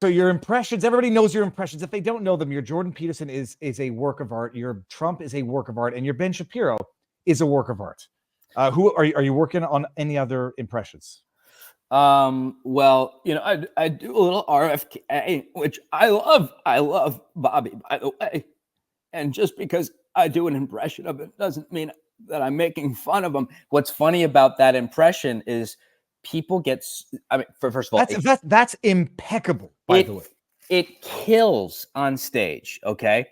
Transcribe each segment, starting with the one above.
So your impressions, everybody knows your impressions. If they don't know them, your Jordan Peterson is a work of art. Your Trump is a work of art, and your Ben Shapiro is a work of art. Who are you working on any other impressions? Well, I do a little RFK, which I love. I love Bobby, by the way. And just because I do an impression of it doesn't mean that I'm making fun of him. What's funny about that impression is people get, I mean, first of all, that's impeccable, by the way. It kills on stage, okay?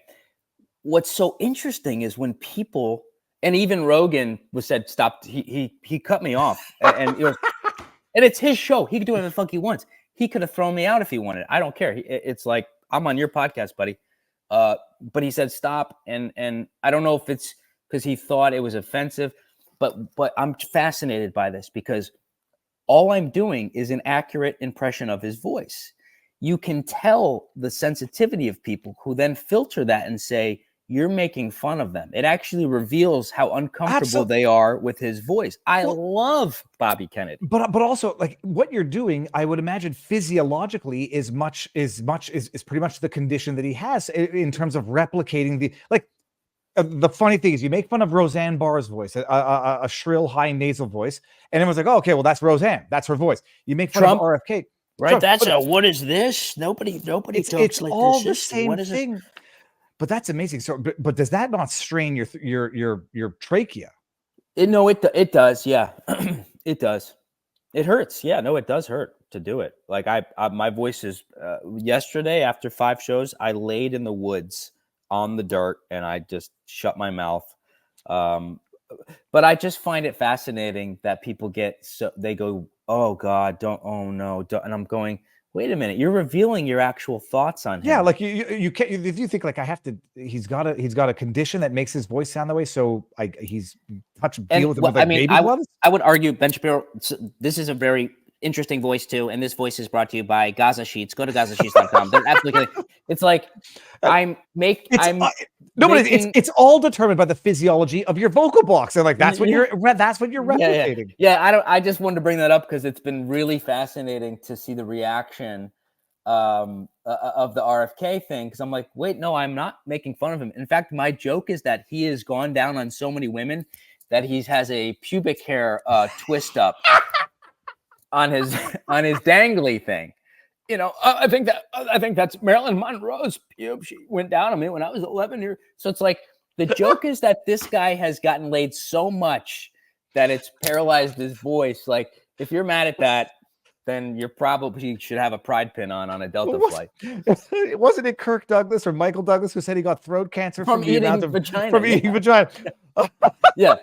What's so interesting is when people, and even Rogan was said, stop, he cut me off. And it's his show. He could do whatever the fuck he wants. He could have thrown me out if he wanted. I don't care. It's like, I'm on your podcast, buddy. But he said stop, and I don't know if it's because he thought it was offensive, but I'm fascinated by this because all I'm doing is an accurate impression of his voice. You can tell the sensitivity of people who then filter that and say, you're making fun of them. It actually reveals how uncomfortable they are with his voice. I love Bobby Kennedy. But also, like, what you're doing, I would imagine physiologically is pretty much the condition that he has in terms of replicating the funny thing is you make fun of Roseanne Barr's voice, a shrill, high nasal voice, and everyone's like, oh, okay, well, that's Roseanne. That's her voice. You make fun of RFK. Right, Trump, what is this? Nobody talks like this. It's all the same thing. But that's amazing. So, but does that not strain your trachea? No, it does. Yeah, it does. It hurts. Yeah, no, it does hurt to do it. Like my voice is. Yesterday, after 5 shows, I laid in the woods on the dirt and I just shut my mouth. But I just find it fascinating that people they go, oh God, oh no, and I'm going, wait a minute, you're revealing your actual thoughts on him. Yeah, like you can't, if you think like he's got a condition that makes his voice sound that way, so he's deal with it with baby gloves. I would argue Ben Shapiro, this is a very interesting voice too, and this voice is brought to you by Gaza Sheets. Go to GazaSheets.com. They're absolutely kidding. It's like it's all determined by the physiology of your vocal box, and like that's what you're replicating. Yeah, I just wanted to bring that up because it's been really fascinating to see the reaction of the RFK thing, because I'm like, wait, no, I'm not making fun of him. In fact, my joke is that he has gone down on so many women that he has a pubic hair twist up on his dangly thing. I think that's Marilyn Monroe's pube. She went down on me when I was 11 years. So it's like the joke is that this guy has gotten laid so much that it's paralyzed his voice. Like, if you're mad at that, then you probably should have a pride pin on a Delta flight. Wasn't it Kirk Douglas or Michael Douglas who said he got throat cancer from eating vagina? From eating vagina. Yeah.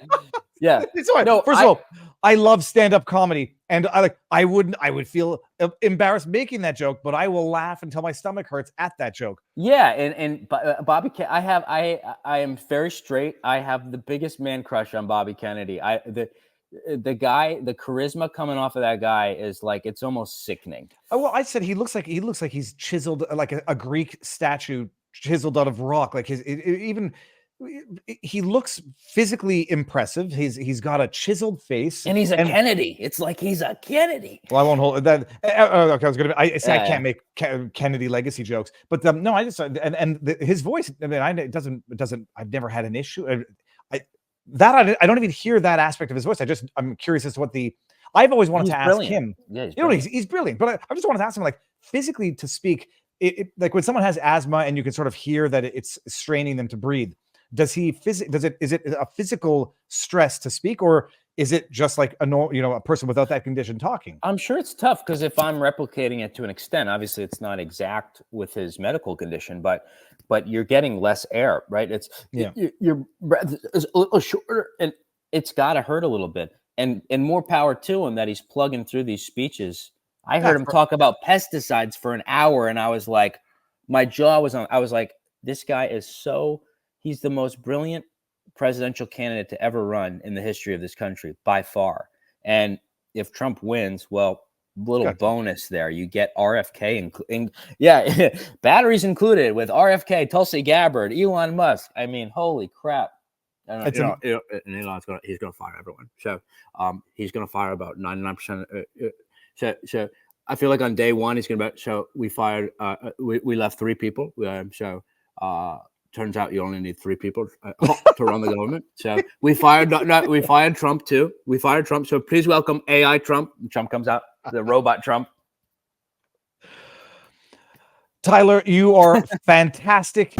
No, first of all, I love stand-up comedy, and I would feel embarrassed making that joke, but I will laugh until my stomach hurts at that joke. Yeah, and Bobby, I am very straight. I have the biggest man crush on Bobby Kennedy. The guy, the charisma coming off of that guy is like, it's almost sickening. Well, I said he looks like he's chiseled, like a Greek statue chiseled out of rock. Like he looks physically impressive. He's got a chiseled face, and he's a Kennedy. It's like he's a Kennedy. Well, I won't hold that. Okay, I can't make Kennedy legacy jokes, but no, I just his voice. I mean, it doesn't. I've never had an issue. I don't even hear that aspect of his voice. I'm curious as to what I've always wanted to ask him. Yeah, he's brilliant, but I just wanted to ask him, like, physically to speak. Like when someone has asthma and you can sort of hear that it's straining them to breathe. Is it a physical stress to speak, or is it just like a person without that condition talking? I'm sure it's tough because if I'm replicating it to an extent, obviously it's not exact with his medical condition, but you're getting less air, right? Your breath is a little shorter, and it's got to hurt a little bit. And more power to him that he's plugging through these speeches. I heard him talk about pesticides for an hour, and I was like, my jaw was on. I was like, this guy is so. He's the most brilliant presidential candidate to ever run in the history of this country by far. And if Trump wins, well, little bonus there. You get RFK, batteries included with RFK, Tulsi Gabbard, Elon Musk. I mean, holy crap. And Elon's he's going to fire everyone. So he's going to fire about 99%. So I feel like on day one he's gonna be. So we fired. We left 3 people. Turns out you only need 3 people to run the government. So we fired. We fired Trump too. We fired Trump. So please welcome AI Trump. Trump comes out. The robot Trump. Tyler, you are fantastic.